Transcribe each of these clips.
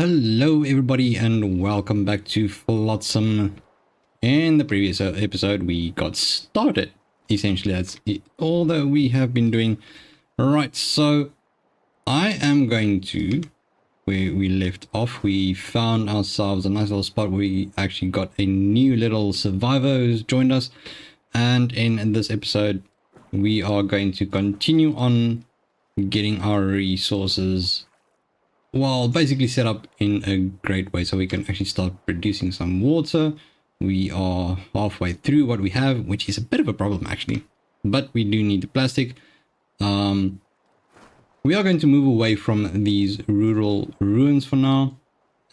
Hello everybody and welcome back to FLOTSAM. In the previous episode we got started. Essentially that's it, all that we have been doing. Right, so I am going to, where we left off, we found ourselves a nice little spot where we actually got a new little survivor who's joined us. And in this episode we are going to continue on getting our resources, well, basically set up in a great way so we can actually start producing some water. We are halfway through what we have, which is a bit of a problem actually, but we do need the plastic. We are going to move away from these rural ruins for now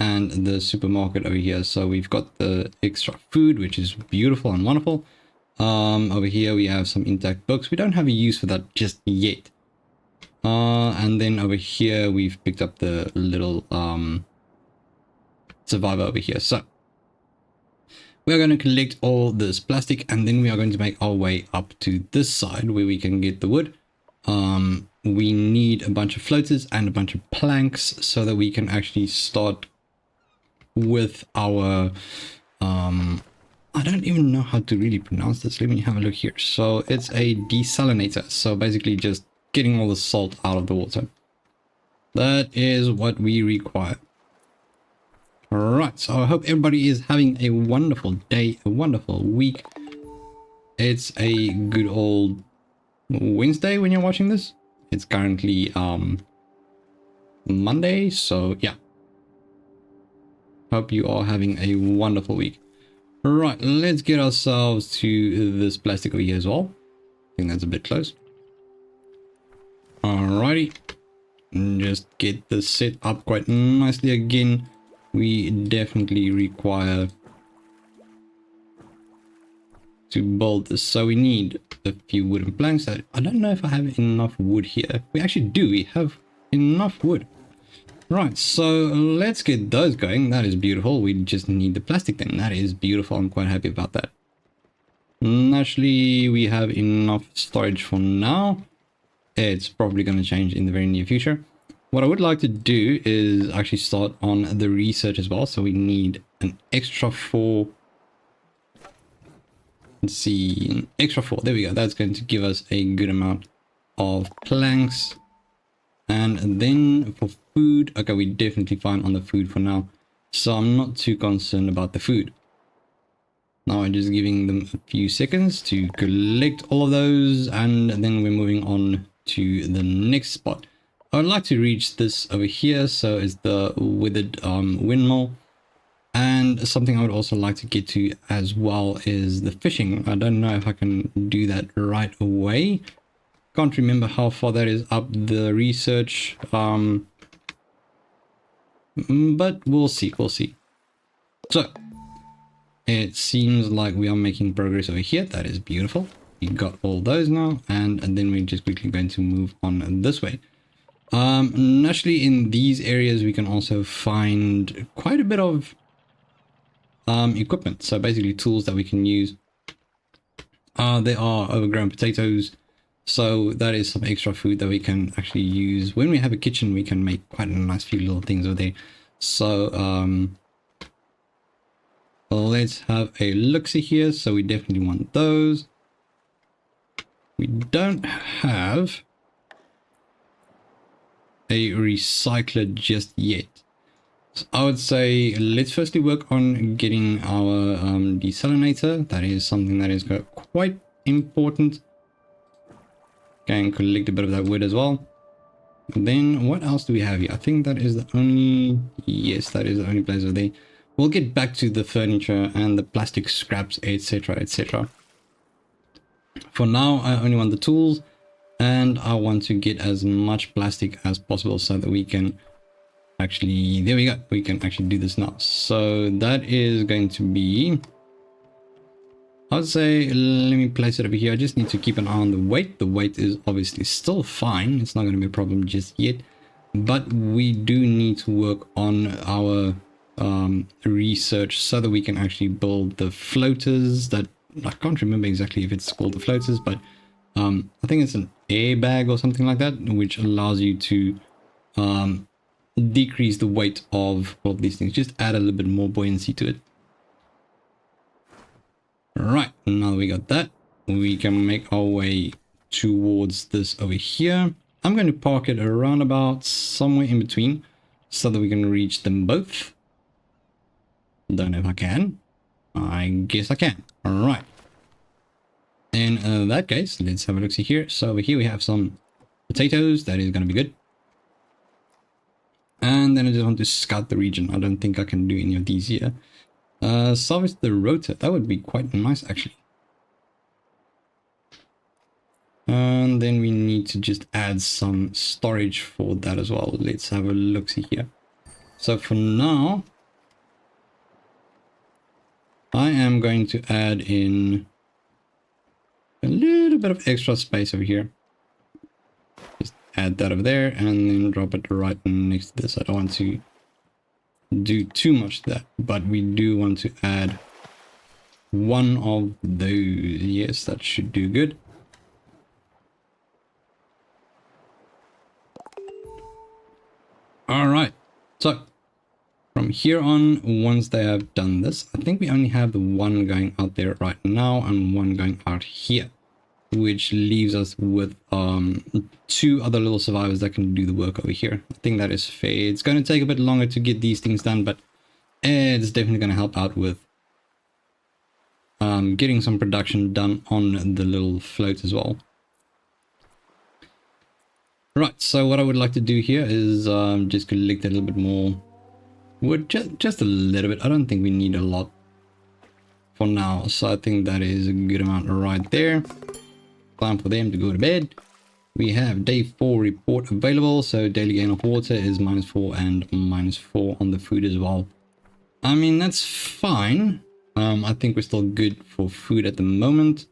and the supermarket over here. So we've got the extra food, which is beautiful and wonderful. Over here we have some intact books. We don't have a use for that just yet. And then over here we've picked up the little survivor over here. So we are going to collect all this plastic and then we are going to make our way up to this side where we can get the wood. We need a bunch of floaters and a bunch of planks so that we can actually start with our I don't even know how to really pronounce this. Let me have a look here. So it's a desalinator, so basically just getting all the salt out of the water. That is what we require. Alright, so I hope everybody is having a wonderful day, a wonderful week. It's a good old Wednesday when you're watching this. It's currently Monday, so yeah. Hope you are having a wonderful week. Alright, let's get ourselves to this plastic over here as well. I think that's a bit close. Alrighty, just get this set up quite nicely. Again, we definitely require to build this, so we need a few wooden planks. I don't know if I have enough wood here. We actually do, we have enough wood. Right, so let's get those going. That is beautiful. We just need the plastic then. That is beautiful. I'm quite happy about that. Naturally, we have enough storage for now. It's probably going to change in the very near future. What I would like to do is actually start on the research as well. So we need an extra 4. Let's see, an extra 4. There we go. That's going to give us a good amount of planks. And then for food, okay, we're definitely fine on the food for now. So I'm not too concerned about the food. Now I'm just giving them a few seconds to collect all of those. And then we're moving on to the next spot. I would like to reach this over here, so it's the withered windmill. And something I would also like to get to as well is the fishing. I don't know if I can do that right away. Can't remember how far that is up the research, but we'll see. So it seems like we are making progress over here. That is beautiful. We got all those now, and then we're just quickly going to move on this way. Naturally, in these areas we can also find quite a bit of equipment, so basically tools that we can use. There are overgrown potatoes, so that is some extra food that we can actually use. When we have a kitchen we can make quite a nice few little things over there. So let's have a look-see here. So we definitely want those. We don't have a recycler just yet. So I would say let's firstly work on getting our desalinator. That is something that is quite important. Can collect a bit of that wood as well. Then what else do we have here? I think that is the only, yes, that is the only place over there. We'll get back to the furniture and the plastic scraps, etc, etc. For now I only want the tools, and I want to get as much plastic as possible so that we can actually, there we go, we can actually do this now. So that is going to be, I would say, let me place it over here. I just need to keep an eye on the weight. The weight is obviously still fine. It's not going to be a problem just yet. But we do need to work on our research so that we can actually build the floaters that, I can't remember exactly if it's called the floaters, but I think it's an airbag or something like that, which allows you to decrease the weight of all these things, just add a little bit more buoyancy to it. Right, now we got that, we can make our way towards this over here. I'm going to park it around about somewhere in between so that we can reach them both. Don't know if I can. I guess I can. All right. In that case, let's have a look see here. So over here we have some potatoes. That is going to be good. And then I just want to scout the region. I don't think I can do any of these here. Salvage the rotor. That would be quite nice, actually. And then we need to just add some storage for that as well. Let's have a look see here. So for now, I am going to add in a little bit of extra space over here. Just add that over there and then drop it right next to this. I don't want to do too much to that, but we do want to add one of those. Yes, that should do good. All right, so from here on, once they have done this, I think we only have the one going out there right now and one going out here, which leaves us with two other little survivors that can do the work over here. I think that is fair. It's going to take a bit longer to get these things done, but it's definitely going to help out with getting some production done on the little float as well. Right, so what I would like to do here is just collect a little bit more wood, just a little bit. I don't think we need a lot for now, so I think that is a good amount right there. Time for them to go to bed. We have day 4 report available, so daily gain of water is -4 and -4 on the food as well. I mean, that's fine. I think we're still good for food at the moment.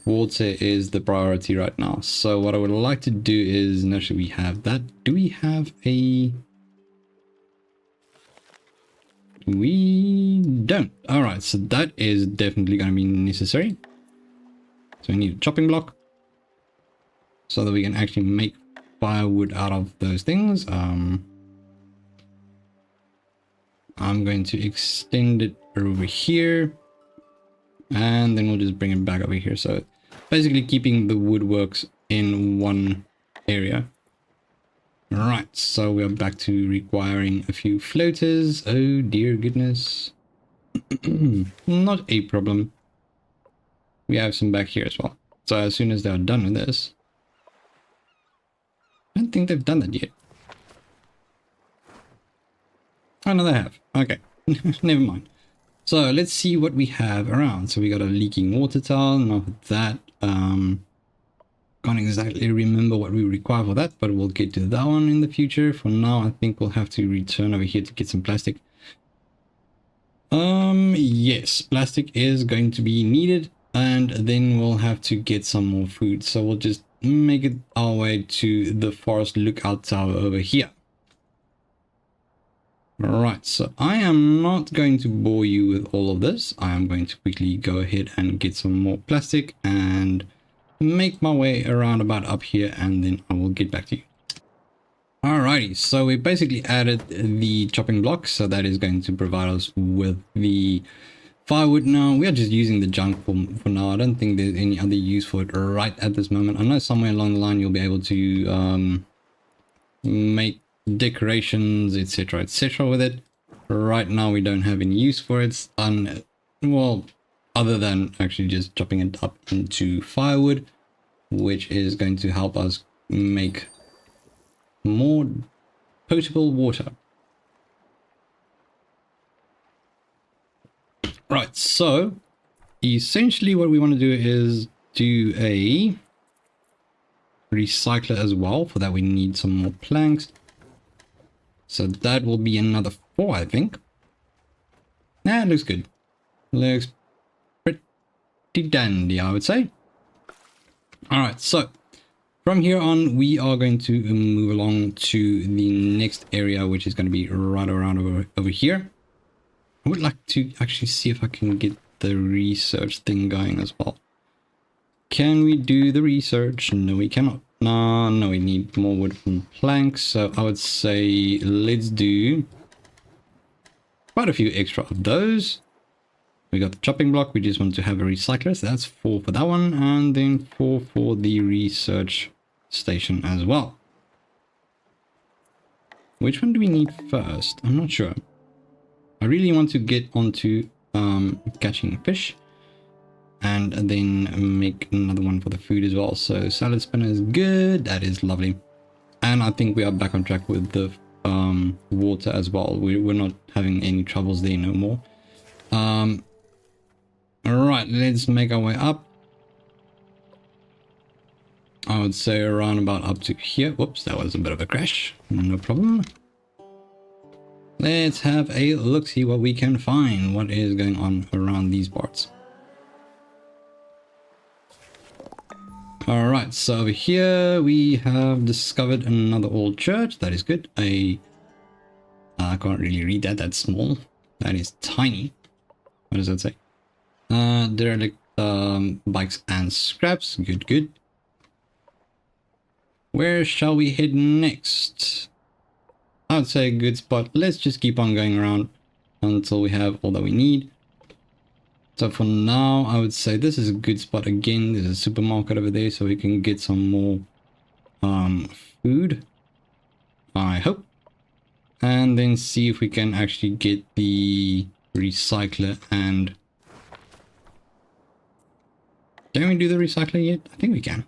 Water is the priority right now. So what I would like to do is, naturally we have that. Do we have a... We don't. All right, so that is definitely going to be necessary. So we need a chopping block so that we can actually make firewood out of those things. I'm going to extend it over here and then we'll just bring it back over here. So basically keeping the woodworks in one area. Right, so we're back to requiring a few floaters. Oh dear goodness. Not a problem. We have some back here as well. So as soon as they're done with this... I don't think they've done that yet. Oh no, they have. Okay, never mind. So let's see what we have around. So we got a leaking water tower. Not that. Can't exactly remember what we require for that, but we'll get to that one in the future. For now, I think we'll have to return over here to get some plastic. Yes, plastic is going to be needed, and then we'll have to get some more food. So we'll just make it our way to the forest lookout tower over here. Alright, so I am not going to bore you with all of this. I am going to quickly go ahead and get some more plastic and make my way around about up here, and then I will get back to you. Alrighty, so we basically added the chopping block, so that is going to provide us with the firewood now. We are just using the junk for now. I don't think there's any other use for it right at this moment. I know somewhere along the line you'll be able to make decorations, etc, etc with it. Right now we don't have any use for it, well, other than actually just chopping it up into firewood, which is going to help us make more potable water. Right, so essentially what we want to do is do a recycler as well. For that we need some more planks. So that will be another 4, I think. Nah, it looks good. Looks pretty dandy, I would say. Alright, so from here on, we are going to move along to the next area, which is going to be right around over here. I would like to actually see if I can get the research thing going as well. Can we do the research? No, we cannot. No, we need more wood and planks. So I would say let's do quite a few extra of those. We got the chopping block. We just want to have a recycler. So that's 4 for that one. And then 4 for the research station as well. Which one do we need first? I'm not sure. I really want to get onto catching fish. And then make another one for the food as well. So salad spinner is good. That is lovely. And I think we are back on track with the water as well. We're not having any troubles there no more. Alright, let's make our way up. I would say around about up to here. Whoops, that was a bit of a crash. No problem. Let's have a look, see what we can find. What is going on around these parts. Alright, so over here we have discovered another old church. That is good. I can't really read that. That's small. That is tiny. What does that say? Derelict bikes and scraps. Good, good. Where shall we head next? I would say a good spot. Let's just keep on going around until we have all that we need. So for now, I would say this is a good spot. Again, there's a supermarket over there, so we can get some more food, I hope. And then see if we can actually get the recycler. And can we do the recycler yet? I think we can.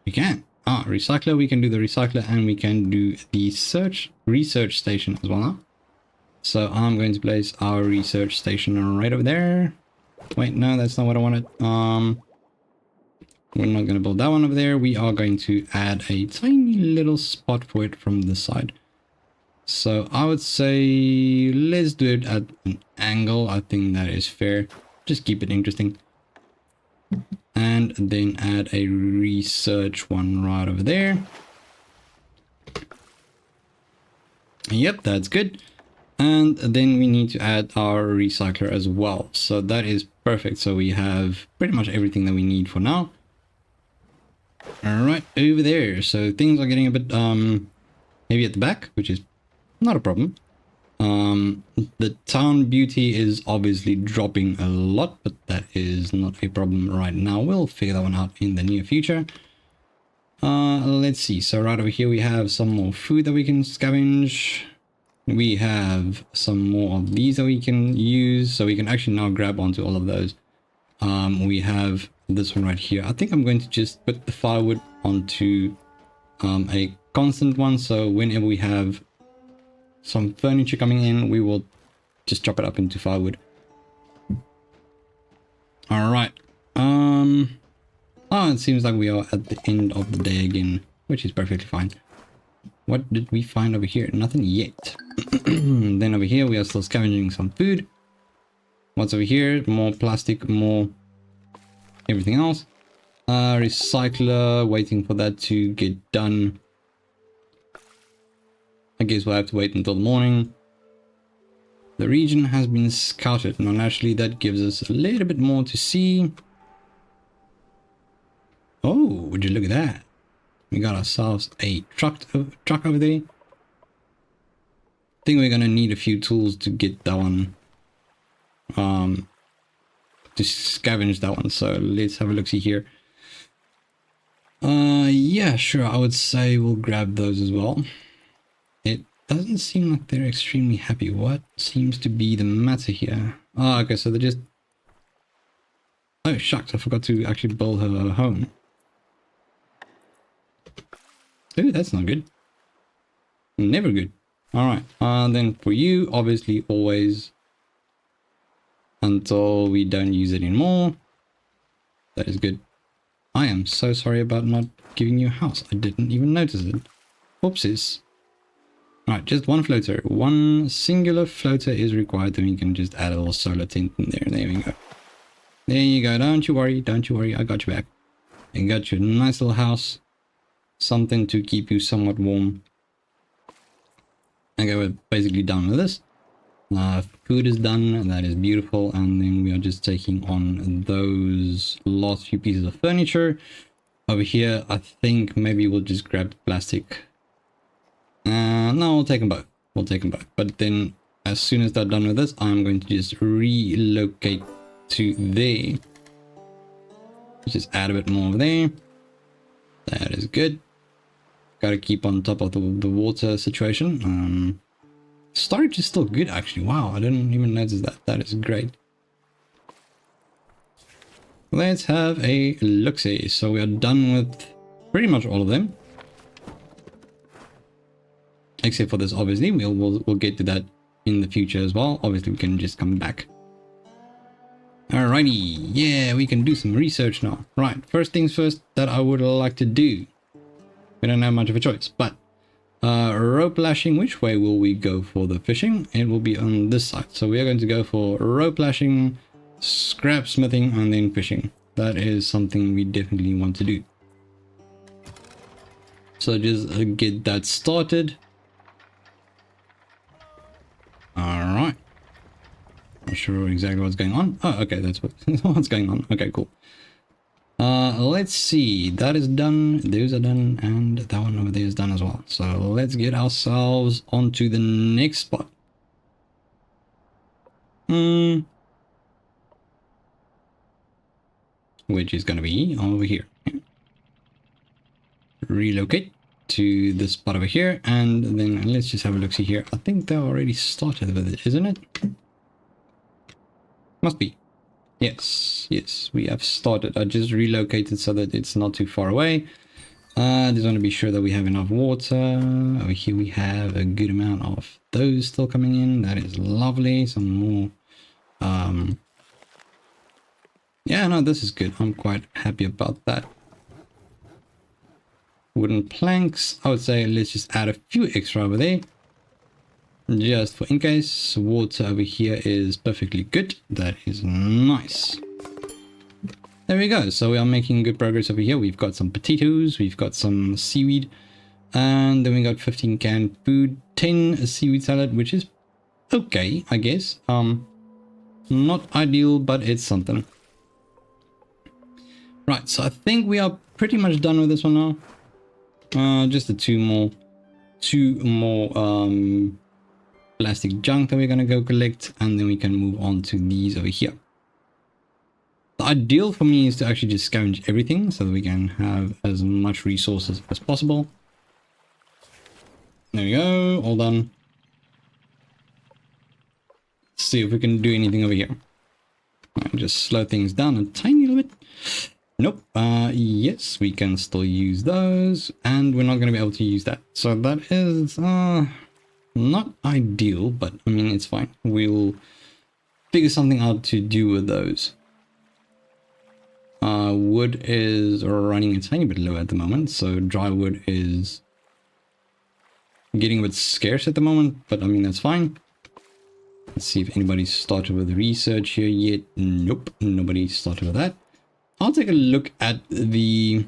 We can. Recycler, we can do the recycler, and we can do the research station as well now. So I'm going to place our research station right over there. Wait, no, that's not what I wanted. We're not going to build that one over there. We are going to add a tiny little spot for it from this side. So I would say let's do it at an angle. I think that is fair. Just keep it interesting. And then add a research one right over there. Yep, that's good. And then we need to add our recycler as well. So that is perfect. So we have pretty much everything that we need for now. All right, over there. So things are getting a bit heavy at the back, which is not a problem. The town beauty is obviously dropping a lot, but that is not a problem right now. We'll figure that one out in the near future. Let's see. So right over here we have some more food that we can scavenge. We have some more of these that we can use, so we can actually now grab onto all of those. We have this one right here. I think I'm going to just put the firewood onto a constant one, so whenever we have some furniture coming in, we will just chop it up into firewood. All right. Oh, it seems like we are at the end of the day again, which is perfectly fine. What did we find over here? Nothing yet. Then over here, we are still scavenging some food. What's over here? More plastic, more everything else. Recycler, waiting for that to get done. I guess we'll have to wait until the morning. The region has been scouted. Now, naturally, that gives us a little bit more to see. Oh, would you look at that? We got ourselves a truck over there. I think we're gonna need a few tools to get that one, to scavenge that one. So let's have a look see here. Yeah, sure. I would say we'll grab those as well. It doesn't seem like they're extremely happy. What seems to be the matter here? Oh, okay. So they're just. Oh shucks! I forgot to actually build her a home. Ooh, that's not good. Never good. Alright, then for you, obviously always until we don't use it anymore. That is good. I am so sorry about not giving you a house. I didn't even notice it. Whoopsies. Alright, just one floater. One singular floater is required, then we can just add a little solar tent in there. There we go. There you go. Don't you worry. Don't you worry. I got you back. I got you a nice little house. Something to keep you somewhat warm. Okay, we're basically done with this. Food is done, and that is beautiful. And then we are just taking on those last few pieces of furniture. Over here, I think maybe we'll just grab the plastic. No, we'll take them both. We'll take them both. But then as soon as they're done with this, I'm going to just relocate to there. Just add a bit more over there. That is good. Got to keep on top of the water situation. Storage is still good, actually. Wow, I didn't even notice that. That is great. Let's have a look-see. So we are done with pretty much all of them. Except for this, obviously. We'll get to that in the future as well. Obviously, we can just come back. Alrighty. Yeah, we can do some research now. Right, first things first that I would like to do. We don't have much of a choice, but rope lashing, which way will we go for the fishing? It will be on this side. So we are going to go for rope lashing, scrap smithing, and then fishing. That is something we definitely want to do. So just get that started. Alright. Not sure exactly what's going on. Oh, okay, that's what's going on. Okay, cool. Let's see. That is done. Those are done. And that one over there is done as well. So let's get ourselves onto the next spot. Which is going to be over here. Relocate to this spot over here. And then let's just have a look-see here. I think they already started with it, isn't it? Must be. Yes, we have started. I just relocated so that it's not too far away. Just want to be sure that we have enough water. Over here we have a good amount of those still coming in. That is lovely. Some more. Yeah, no, this is good. I'm quite happy about that. Wooden planks. I would say let's just add a few extra over there. Just for in case. Water over here is perfectly good. That is nice. There we go. So we are making good progress over here. We've got some potatoes. We've got some seaweed. And then we got 15 canned food. 10 seaweed salad, which is okay, I guess. Not ideal, but it's something. Right, so I think we are pretty much done with this one now. Just the two more plastic junk that we're going to go collect, and then we can move on to these over here. The ideal for me is to actually just scavenge everything so that we can have as much resources as possible. There we go, all done. Let's see if we can do anything over here. Just slow things down a tiny little bit. Nope. Yes, we can still use those, and we're not going to be able to use that. So that is not ideal, but I mean, it's fine. We'll figure something out to do with those. Wood is running a tiny bit low at the moment, so dry wood is getting a bit scarce at the moment, but I mean, that's fine. Let's see if anybody's started with research here yet. Nope, nobody started with that. I'll take a look at the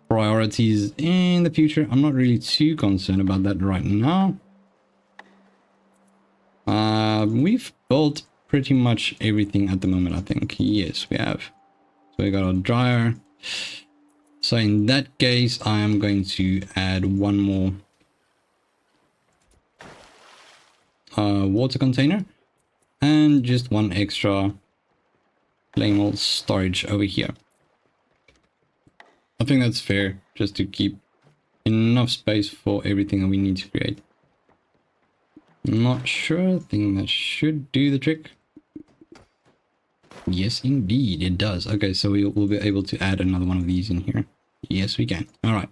priorities in the future. I'm not really too concerned about that right now. We've built pretty much everything at the moment, I think. Yes, we have. So we got our dryer. So in that case, I am going to add one more water container and just one extra plain old storage over here. I think that's fair, just to keep enough space for everything that we need to create. Not sure, I think that should do the trick. Yes, indeed, it does. Okay, so we'll be able to add another one of these in here. Yes, we can. All right.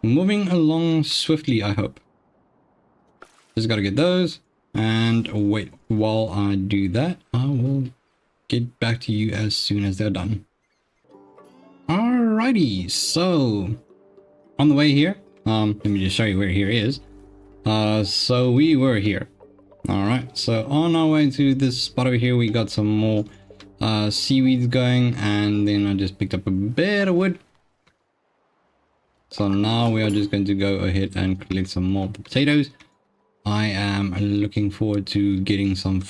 Moving along swiftly, I hope. Just gotta get those. And wait, while I do that, I will get back to you as soon as they're done. Alrighty, so on the way here, let me just show you where here is. So we were here. Alright, so on our way to this spot over here, we got some more seaweeds going, and then I just picked up a bit of wood. So now we are just going to go ahead and collect some more potatoes. I am looking forward to getting some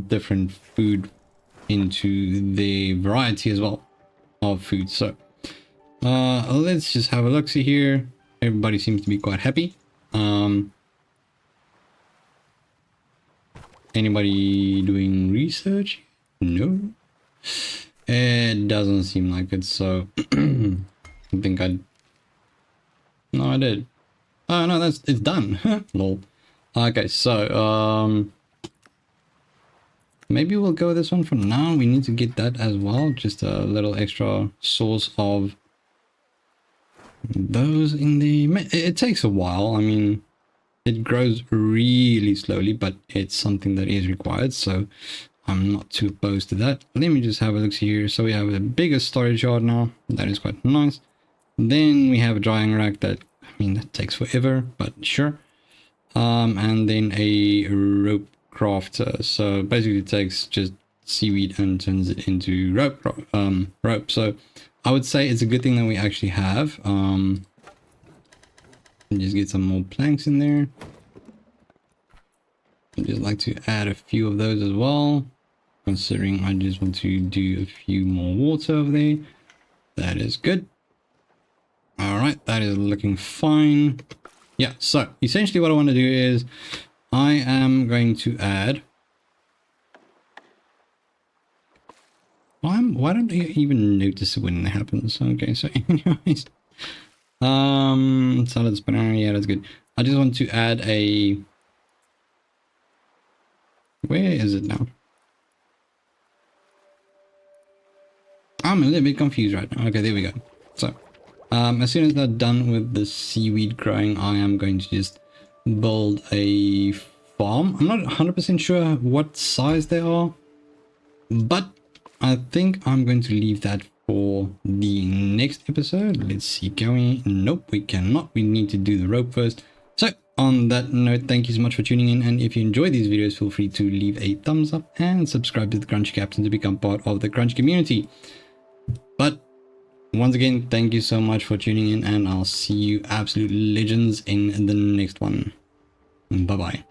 different food into the variety as well. of food. So let's just have a look. See here, everybody seems to be quite happy. Anybody doing research? No, it doesn't seem like it. So I think no, I did. Oh no, it's done. Lol. Okay, so maybe we'll go with this one for now. We need to get that as well, just a little extra source of those in the... It takes a while. I mean, it grows really slowly, but it's something that is required, so I'm not too opposed to that. Let me just have a look here. So we have a bigger storage yard now. That is quite nice. Then we have a drying rack that, I mean, that takes forever, but sure. And then a rope crafter. So basically it takes just seaweed and turns it into rope. So I would say it's a good thing that we actually have. Just get some more planks in there. I'd just like to add a few of those as well, considering I just want to do a few more water over there. That is good. All right, that is looking fine. Yeah, so essentially what I want to do is I am going to add... Why don't you even notice it when it happens? Okay, so anyways, salad spinner, yeah, that's good. I just want to add a... Where is it now? I'm a little bit confused right now. Okay, there we go. So as soon as they're done with the seaweed growing, I am going to just build a farm. I'm not 100% sure what size they are, but I think I'm going to leave that for the next episode. Let's see, can we? Nope, we cannot. We need to do the rope first. So on that note, thank you so much for tuning in, and if you enjoy these videos, feel free to leave a thumbs up and subscribe to the Crunchy Captain to become part of the Crunchy community. But once again, thank you so much for tuning in, and I'll see you absolute legends in the next one. Bye bye.